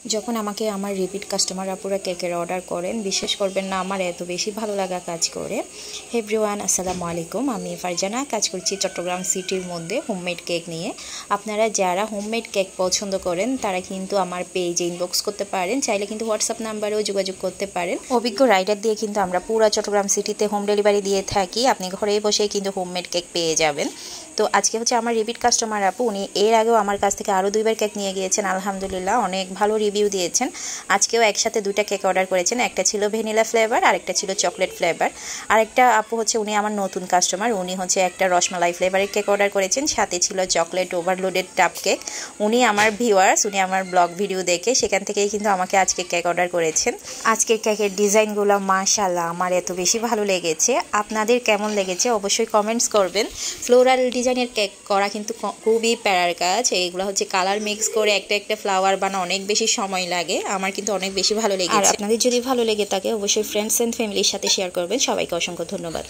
যখন আমাকে আমার রিপিট কাস্টমার আপুরা কেকের অর্ডার করেন, বিশ্বাস করবেন না আমার এত বেশি ভালো লাগা কাজ করে। এভরিওয়ান, আসসালামু আলাইকুম। আমি ফারজানা, কাজ করছি চট্টগ্রাম সিটির মধ্যে হোমমেড কেক নিয়ে। আপনারা যারা হোমমেড কেক পছন্দ করেন তারা কিন্তু আমার পেজে ইনবক্স করতে পারেন, চাইলে কিন্তু হোয়াটসঅ্যাপ নাম্বারেও যোগাযোগ করতে পারেন। অভিজ্ঞ রাইডার দিয়ে কিন্তু আমরা পুরো চট্টগ্রাম সিটিতে হোম ডেলিভারি দিয়ে থাকি। আপনি ঘরে বসেই কিন্তু হোমমেড কেক পেয়ে যাবেন। তো আজকে হচ্ছে আমার রিপিট কাস্টমার আপু, উনি এর আগেও আমার কাছ থেকে আরও 2বার কেক নিয়ে গিয়েছেন, আলহামদুলিল্লাহ অনেক ভালো রিভিউ দিয়েছেন। আজকেও একসাথে 2টা কেক অর্ডার করেছেন, একটা ছিল ভ্যানিলা ফ্লেভার আর একটা ছিল চকলেট ফ্লেভার। আরেকটা আপু হচ্ছে উনি আমার নতুন কাস্টমার, উনি হচ্ছে একটা রসমালাই ফ্লেভারের কেক অর্ডার করেছেন, সাথে ছিল চকলেট ওভারলোডেড টাপ কেক। উনি আমার ভিউয়ার্স, উনি আমার ব্লগ ভিডিও দেখে সেখান থেকেই কিন্তু আমাকে আজকে কেক অর্ডার করেছেন। আজকের কেকের ডিজাইনগুলো মাশাআল্লাহ আমার এত বেশি ভালো লেগেছে। আপনাদের কেমন লেগেছে অবশ্যই কমেন্টস করবেন। ফ্লোরাল ডিজাইনের কেক করা কিন্তু খুবই প্যারার কাজ। এইগুলো হচ্ছে কালার মিক্স করে একটা একটা ফ্লাওয়ার বানানো অনেক বেশি সময় লাগে। আমার কিন্তু অনেক বেশি ভালো লেগেছে। আর আপনাদের যদি ভালো লেগে থাকে অবশ্যই ফ্রেন্ডস এন্ড ফ্যামিলির সাথে শেয়ার করবেন। সবাইকে অসংখ্য ধন্যবাদ।